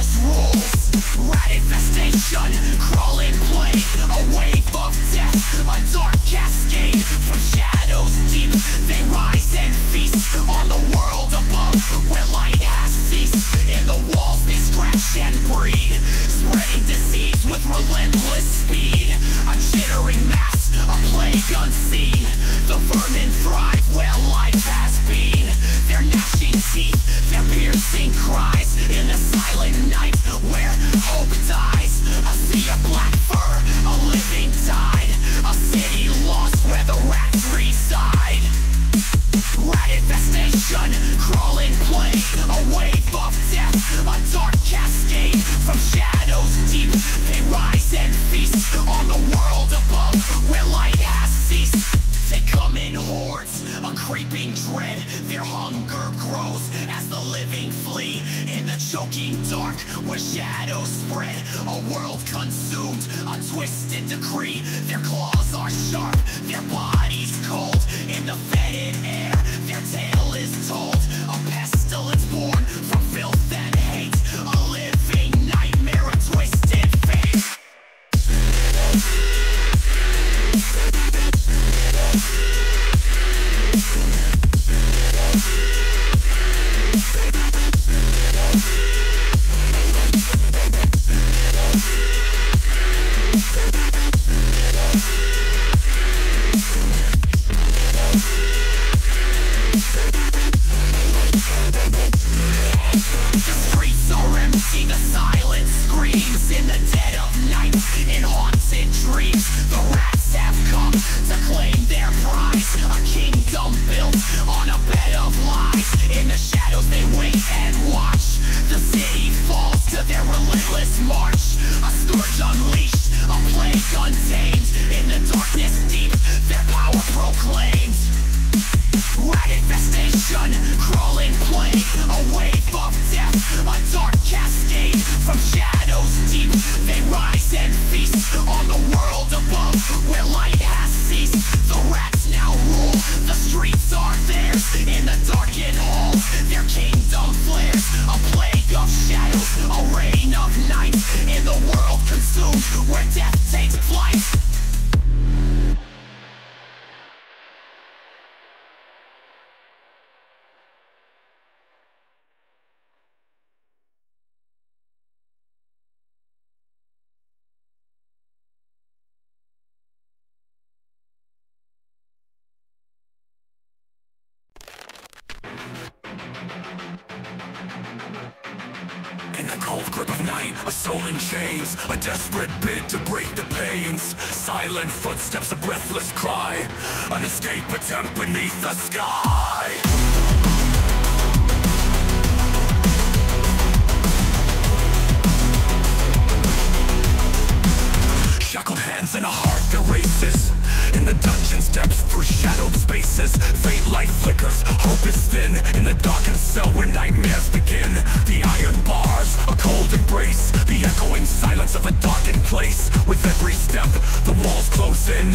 darkness rules. Rat infestation, crawling plague, a wave of death, a dark cascade. From shadows deep, they rise and feast on the world above, where light has ceased. In the walls they scratch and breed, spreading disease with relentless speed. A jittering mass, a plague unseen. The vermin thrive where life has been. Their gnashing teeth, their piercing cries, in the silent night where hope dies. A sea of black fur, a living tide, a city lost where the rats reside. Rat infestation, crawling plague, a wave of death, a dark cascade. From shadows deep, they rise and feast on the world above, where light has ceased. They come in hordes, a creeping dread. Their hunger grows as the living flee. In the choking dark, where shadows spread, a world consumed, a twisted decree. Their claws are sharp, their bodies cold. In the fetid air, their tale is told. A pestilence born from filth and hate, a living nightmare, a twisted fate. The streets are empty, the silence screams. In the dead of night, in haunted dreams, the rats have come to claim their prize. A kingdom built on a bed of lies. In the shadows they wait and watch. The city falls to their relentless march. A scourge unleashed, a plague untamed. In the darkness deep, their power proclaimed. Rat infestation, crawling plague, a wave of death, a dark cascade. From shadows deep, they rise and feast on the world above, where light has ceased. The rats now rule, the streets are theirs. In the darkened halls, their kingdom flares. A plague of shadows, a reign of night. In the world consumed, where death takes flight. In the cold grip of night, a soul in chains, a desperate bid to break the pains. Silent footsteps, a breathless cry, an escape attempt beneath the sky. Shackled hands and a heart that races. In the dungeon's depths, through shadowed spaces, faint light flickers, hope is thin. In the darkened cell where nightmares begin, the iron bars, a cold embrace, the echoing silence of a darkened place. With every step, the walls close in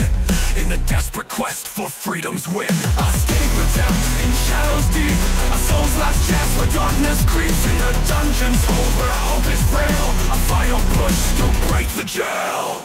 the desperate quest for freedom's win. A escape attempt in shadows deep, a soul's last chance where darkness creeps. In the dungeon's hold where hope is frail, a final push to break the jail.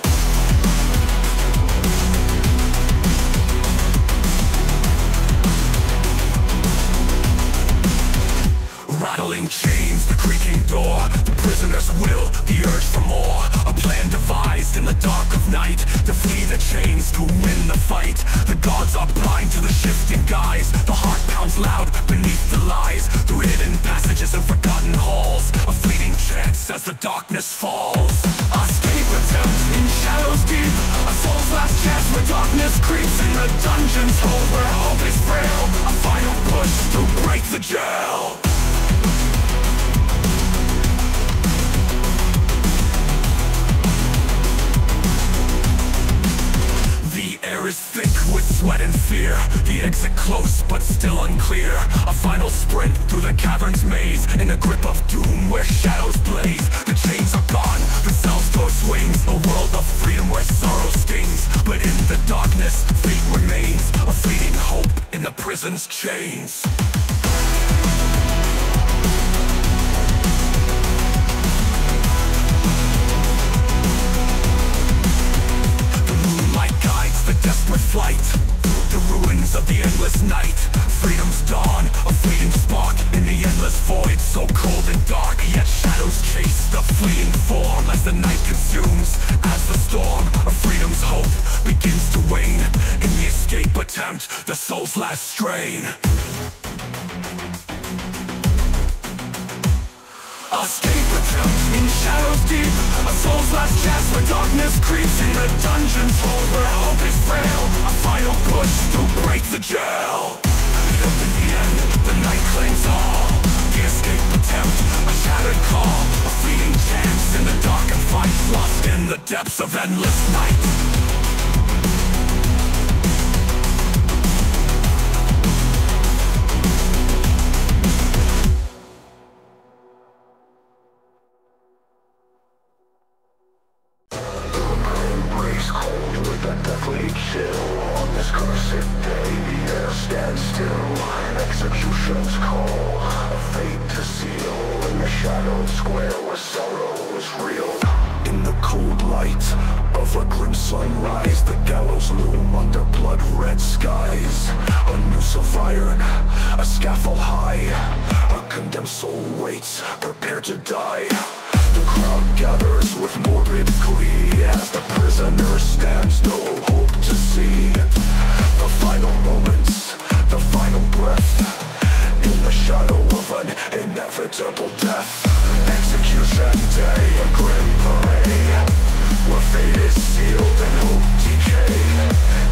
Rattling chains, the creaking door, the prisoner's will, the urge for more. A plan devised in the dark of night, to flee the chains, to win the fight. The gods are blind to the shifting guise. The heart pounds loud beneath the lies. Through hidden passages and forgotten halls, a fleeting chance as the darkness falls. A escape attempt in shadows deep, a soul's last chance where darkness creeps. In the dungeon's hold where hope is frail, a final push to break the jail. Air is thick with sweat and fear, the exit close but still unclear. A final sprint through the cavern's maze, in the grip of doom where shadows blaze. The chains are gone, the cells throw swings, a world of freedom where sorrow stings. But in the darkness, fate remains, a fleeting hope in the prison's chains. soul's last strain. Escape attempt in shadows deep, a soul's last chance where darkness creeps. In the dungeon's hole where hope is frail, a final push to break the jail. And in the end, the night claims all. The escape attempt, a shattered call, a fleeting chance in the dark and fight, lost in the depths of endless night. Chill on this cursed day, the air stands still. Execution's call, a fate to seal. In the shadowed square where sorrow is real. In the cold light of a grim sunrise, the gallows loom under blood-red skies. A noose of iron, a scaffold high, a condemned soul waits, prepared to die. The crowd gathers with morbid glee as the prisoner stands, no hope to see. The final moments, the final breath, in the shadow of an inevitable death. Execution day, a grim parade, where fate is sealed and hope decay.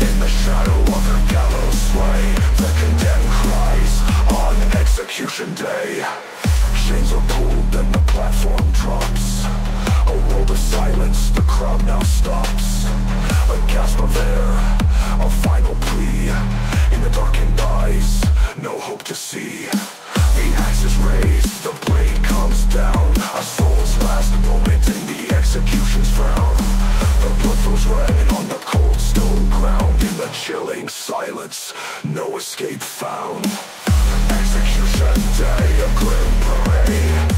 In the shadow of the gallows sway, the condemned cries on execution day. Chains are pulled and the platform drops. A world of silence, the crowd now stops. A gasp of air, a final plea. In the darkened eyes, no hope to see. The axe is raised, the blade comes down. A soul's last moment in the execution's frown. The blood flows red on the cold stone ground. In the chilling silence, no escape found. Execution day, a grim parade,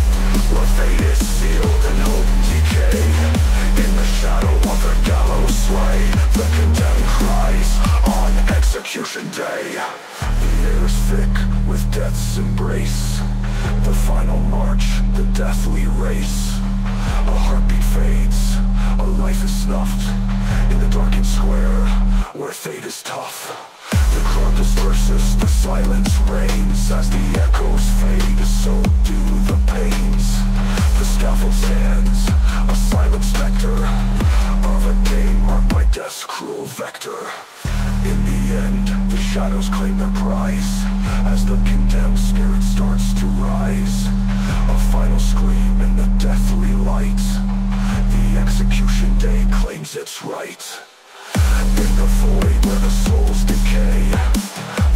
where fate is sealed and hope decay. In the shadow of the gallows sway, the condemned cries on execution day. The air is thick with death's embrace, the final march, the deathly race. A heartbeat fades, a life is snuffed, in the darkened square where fate is tough. The crowd disperses, the silence reigns. As the echoes fade, so do the pains. The scaffold stands, a silent specter of a day marked by death's cruel vector. In the end, the shadows claim their prize, as the condemned spirit starts to rise. A final scream in the deathly light, the execution day claims its right. In the void where the souls decay,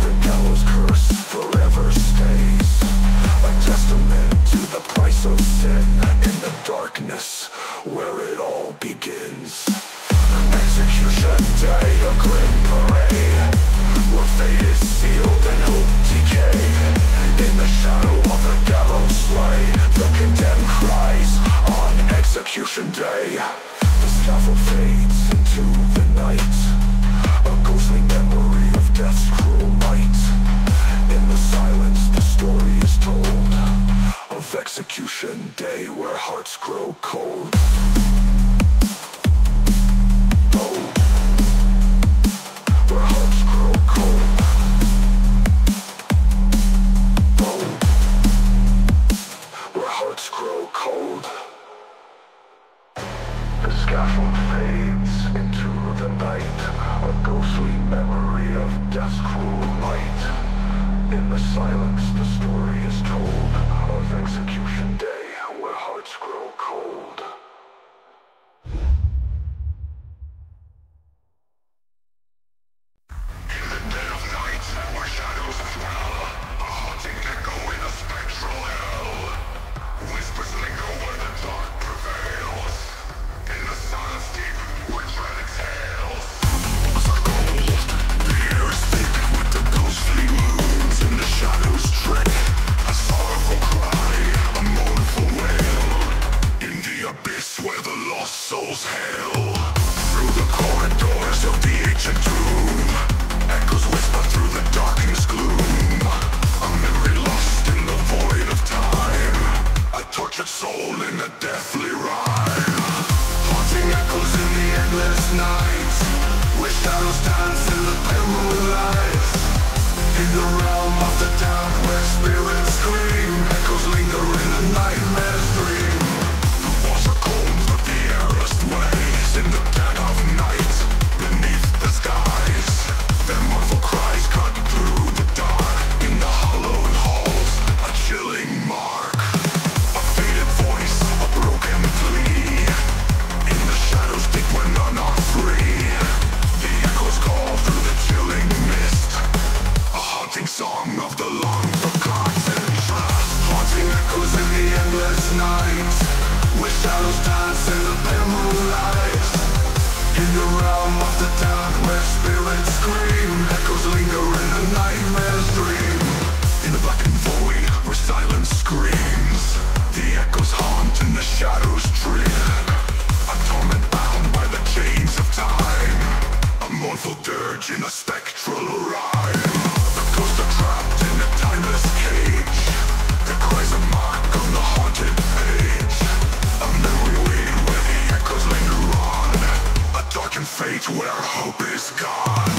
the gallows curse forever stays. A testament to the price of sin, in the darkness where it all begins. Execution day, a grim parade, where fate is sealed and hope decay. In the shadow of the gallows sway, the condemned cries on execution day. The scaffold fades into the night, a ghostly memory of death's cruel might. In the silence, the story is told of execution day where hearts grow cold. Oh, where hearts grow cold. Oh, where hearts grow cold. The scaffold fades into the night, a ghostly memory of death's cruel might. In the silence, the story is told of execution day where hearts grow cold. In the dead of night, where shadows dwell, a haunting echo in a spectral hell. Whispers linger where the dark prevails. In the silence deep, where dread exhales. As I cold, the air is thick with the ghostly moons. In the shadows trick, a sorrowful cry, a mournful wail. In the abyss where the lost souls hail. Through the corridors of the ancient tomb, echoes whisper through the darkness gloom. A memory lost in the void of time, a tortured soul in a deathly rhyme. Haunting echoes in the endless night, where shadows dance in the pale moonlight. In the realm of the dark where spirits scream, echoes linger in a nightmare's dream. The walls are cold but the air rust ways in the dead of night, beneath the skies. Their mournful cries cut through the dark. In the hollowed halls, a chilling mark. A faded voice, a broken plea. In the shadows deep where none are free, the echoes call through the chilling mist. A haunting song of the long forgotten. Haunting echoes in the endless night, where shadows dance in the pale moonlight. In the realm of the dark where spirits scream, echoes linger in a nightmare's dream. In the blackened void where silence screams, the echoes haunt and the shadows dream. A torment bound by the chains of time, a mournful dirge in a spectral rhyme. The ghosts are trapped in a timeless cage, their cries a mark on the haunted page. A memory waiting where the echoes linger on, a darkened fate where hope is gone.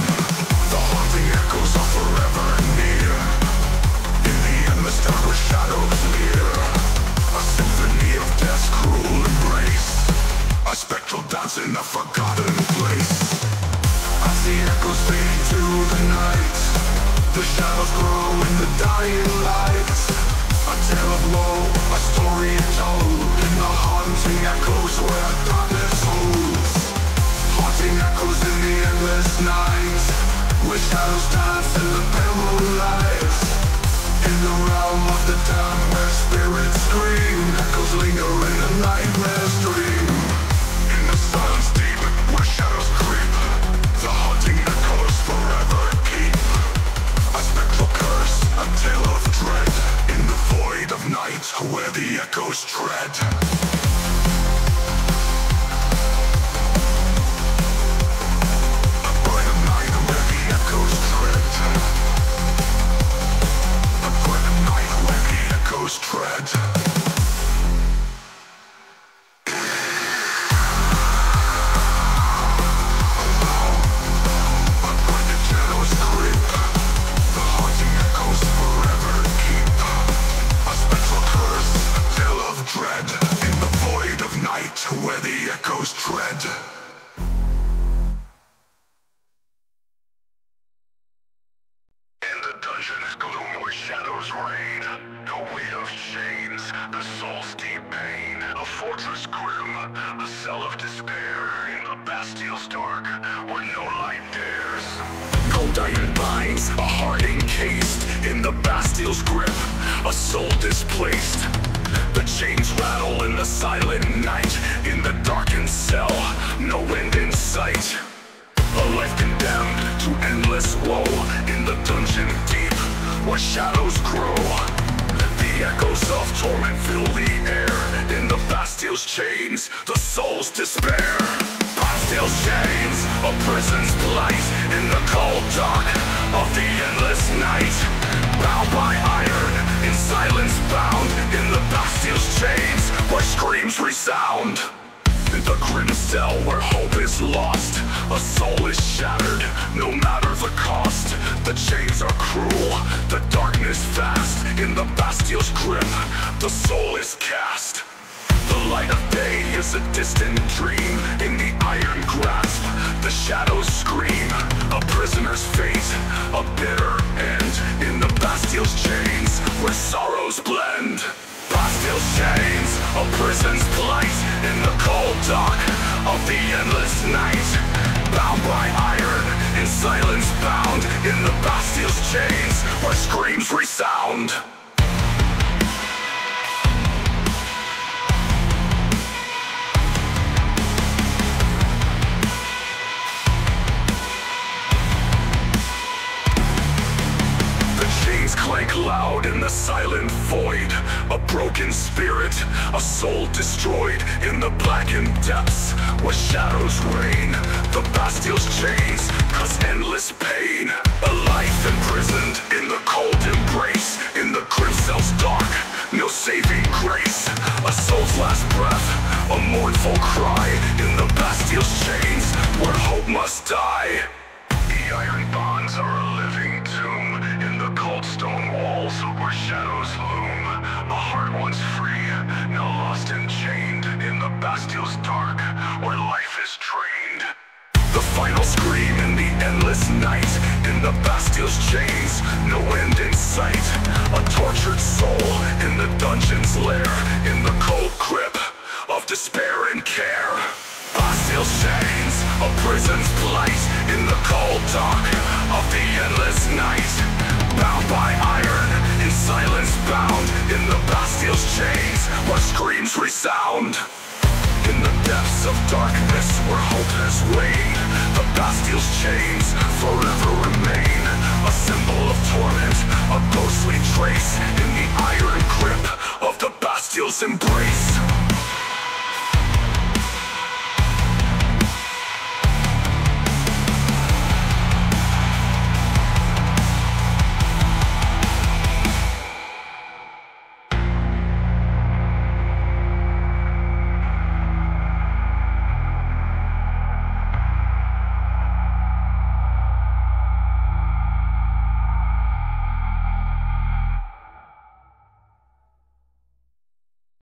The haunting echoes are forever near, in the endless dark where shadows leer. A symphony of death's cruel embrace, a spectral dance in a forgotten place. I see echoes fade to the night, the shadows grow in the dying light. A tale of woe, a story told, in the haunting echoes where darkness holds. Haunting echoes in the endless night, where shadows dance in the pale moonlight. In the realm of the dark where spirits scream, echoes linger in a nightmare's dream. In the silence deep where shadows creep, the haunting echoes forever keep. A spectral curse, a tale of dread, in the void of night where the echoes tread. A bright night where the echoes tread. A bright night where the echoes tread. Where the echoes tread. In the dungeon, gloom where shadows reign, the weight of chains, the soul's deep pain. A fortress grim, a cell of despair, in the Bastille's dark, where no light dares. Cold iron binds, a heart encased, in the Bastille's grip, a soul displaced. The chains rattle in the silent night, in the darkened cell, no end in sight. A life condemned to endless woe, in the dungeon deep, where shadows grow. The echoes of torment fill the air, in the Bastille's chains, the soul's despair. Bastille's chains, a prison's plight, in the cold dark of the endless night. Bound by iron, in silence bound, in the Bastille's chains, where screams resound. In the grim cell where hope is lost, a soul is shattered, no matter the cost. The chains are cruel, the darkness fast, in the Bastille's grip, the soul is cast. The light of day is a distant dream, in the iron grasp, the shadows scream. A prisoner's fate, a bitter end, in the Bastille's chains, where sorrows blend. Bastille's chains, a prison's plight, in the cold dark of the endless night. Bound by iron, in silence bound, in the Bastille's chains, where screams resound. Clank loud in the silent void, a broken spirit, a soul destroyed, in the blackened depths where shadows reign. The Bastille's chains cause endless pain, a life imprisoned in the cold embrace. In the grim cell's dark, no saving grace. A soul's last breath, a mournful cry, in the Bastille's chains where hope must die. The iron bonds are a living tomb, in the the Bastille's chains, no end in sight. A tortured soul in the dungeon's lair, in the cold grip of despair and care. Bastille's chains, a prison's plight, in the cold dark of the endless night. Bound by iron, in silence bound, in the Bastille's chains, where screams resound. In the depths of darkness where hope has waned, the Bastille's chains forever remain, a symbol of